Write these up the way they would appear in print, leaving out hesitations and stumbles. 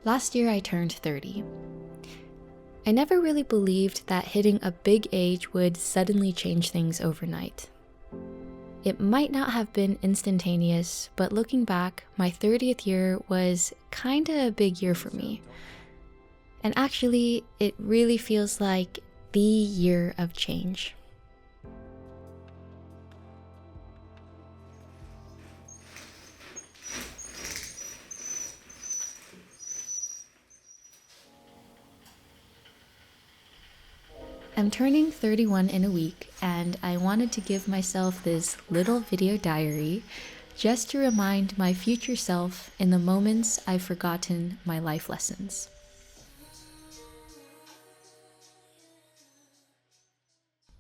Last year I turned 30. I never really believed that hitting a big age would suddenly change things overnight. It might not have been instantaneous, but looking back, my 30th year was kinda a big year for me. And actually, it really feels like the year of change. I'm turning 31 in a week, and I wanted to give myself this little video diary just to remind my future self in the moments I've forgotten my life lessons.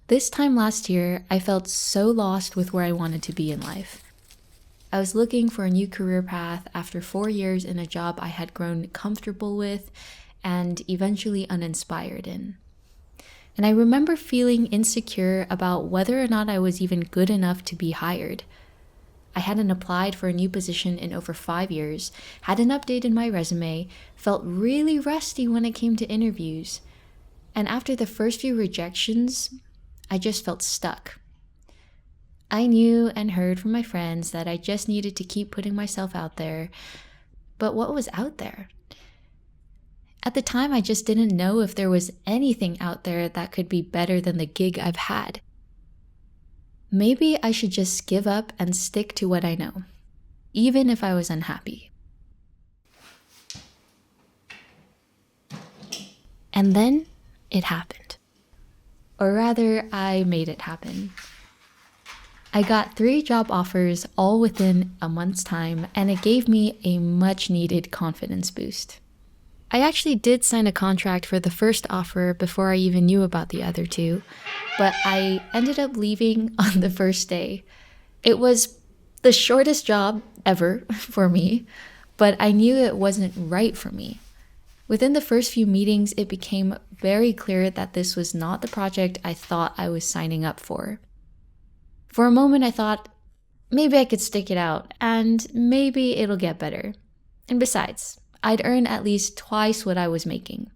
This time last year, I felt so lost with where I wanted to be in life. I was looking for a new career path after 4 years in a job I had grown comfortable with and eventually uninspired in. And I remember feeling insecure about whether or not I was even good enough to be hired. I hadn't applied for a new position in over 5 years, hadn't updated my resume, felt really rusty when it came to interviews. And after the first few rejections, I just felt stuck. I knew and heard from my friends that I just needed to keep putting myself out there. But what was out there? At the time, I just didn't know if there was anything out there that could be better than the gig I've had. Maybe I should just give up and stick to what I know, even if I was unhappy. And then it happened. Or rather, I made it happen. I got 3 job offers all within a month's time, and it gave me a much needed confidence boost. I actually did sign a contract for the first offer before I even knew about the other 2, but I ended up leaving on the first day. It was the shortest job ever for me, but I knew it wasn't right for me. Within the first few meetings, it became very clear that this was not the project I thought I was signing up for. For a moment, I thought, maybe I could stick it out, and maybe it'll get better. And besides, I'd earn at least twice what I was making.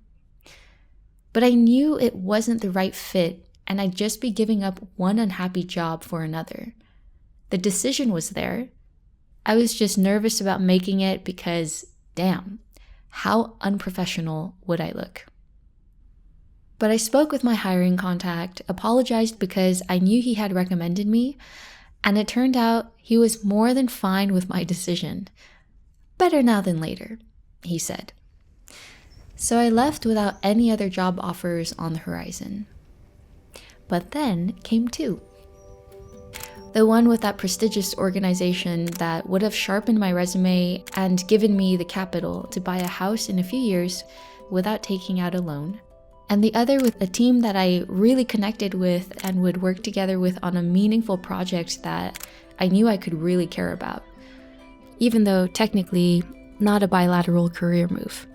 But I knew it wasn't the right fit, and I'd just be giving up one unhappy job for another. The decision was there. I was just nervous about making it because, damn, how unprofessional would I look? But I spoke with my hiring contact, apologized because I knew he had recommended me, and it turned out he was more than fine with my decision. Better now than later, he said. So I left without any other job offers on the horizon. But then came 2. The one with that prestigious organization that would have sharpened my resume and given me the capital to buy a house in a few years without taking out a loan. And the other with a team that I really connected with and would work together with on a meaningful project that I knew I could really care about, even though technically not a bilateral career move.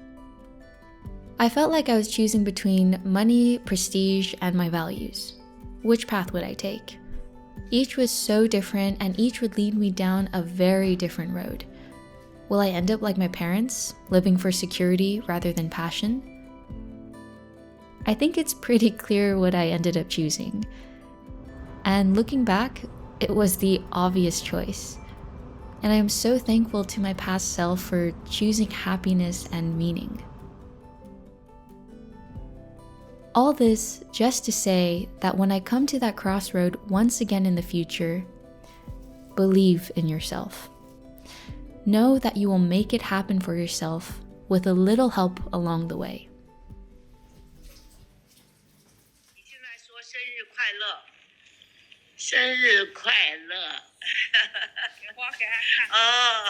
I felt like I was choosing between money, prestige, and my values. Which path would I take? Each was so different, and each would lead me down a very different road. Will I end up like my parents, living for security rather than passion? I think it's pretty clear what I ended up choosing. And looking back, it was the obvious choice. And I am so thankful to my past self for choosing happiness and meaning. All this just to say that when I come to that crossroad once again in the future, believe in yourself. Know that you will make it happen for yourself with a little help along the way. 生日快乐！我给他看哦，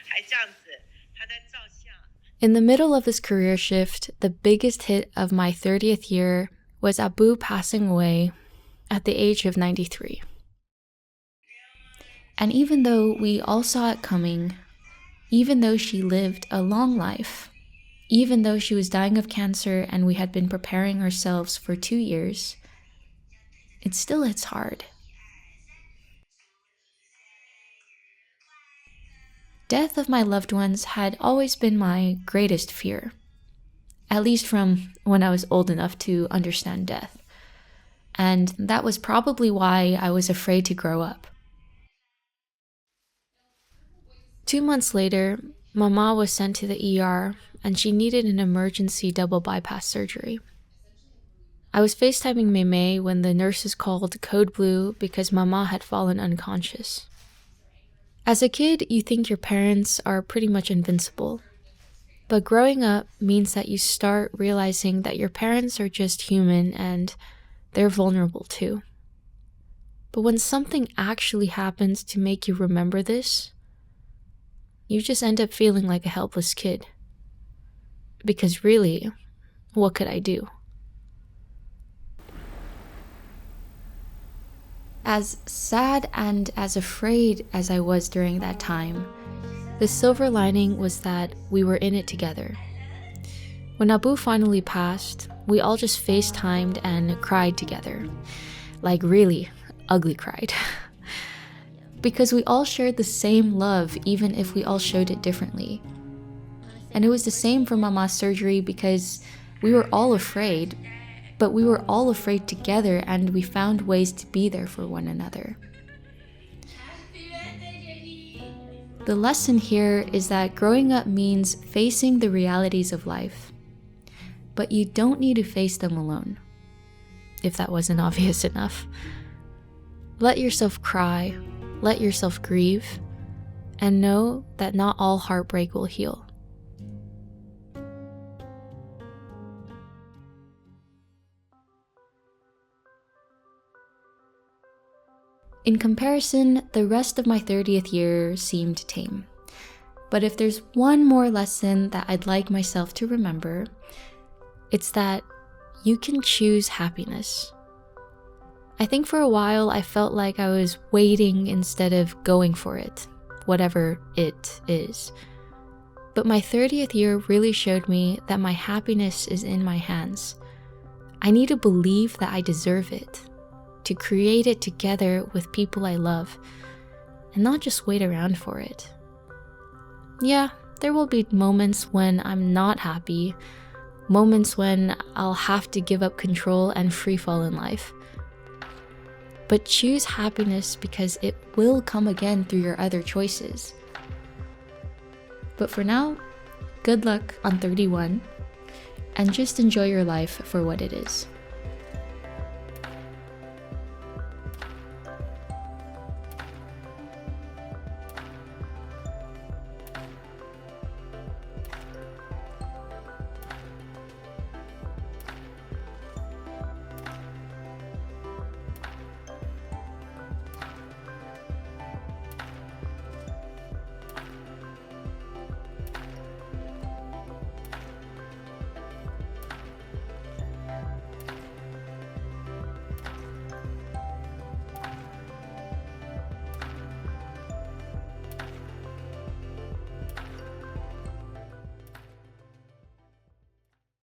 还这样子，他在照相。 In the middle of this career shift, the biggest hit of my 30th year was Abu passing away at the age of 93. And even though we all saw it coming, even though she lived a long life, even though she was dying of cancer and we had been preparing ourselves for 2 years, it still hits hard. death of my loved ones had always been my greatest fear, at least from when I was old enough to understand death. And that was probably why I was afraid to grow up. 2 months later, Mama was sent to the ER and she needed an emergency double bypass surgery. I was FaceTiming Mei when the nurses called code blue because Mama had fallen unconscious. As a kid, you think your parents are pretty much invincible. But growing up means that you start realizing that your parents are just human and they're vulnerable too. But when something actually happens to make you remember this, you just end up feeling like a helpless kid. Because really, what could I do? As sad and as afraid as I was during that time, the silver lining was that we were in it together. When Abu finally passed, we all just FaceTimed and cried together. Like really ugly cried. Because we all shared the same love even if we all showed it differently. And it was the same for Mama's surgery because we were all afraid, but we were all afraid together and we found ways to be there for one another. The lesson here is that growing up means facing the realities of life, but you don't need to face them alone, if that wasn't obvious enough. Let yourself cry, let yourself grieve, and know that not all heartbreak will heal. In comparison, the rest of my 30th year seemed tame. But if there's one more lesson that I'd like myself to remember, it's that you can choose happiness. I think for a while I felt like I was waiting instead of going for it, whatever it is. But my 30th year really showed me that my happiness is in my hands. I need to believe that I deserve it, to create it together with people I love, and not just wait around for it. Yeah, there will be moments when I'm not happy, moments when I'll have to give up control and free fall in life. But choose happiness because it will come again through your other choices. But for now, good luck on 31, and just enjoy your life for what it is.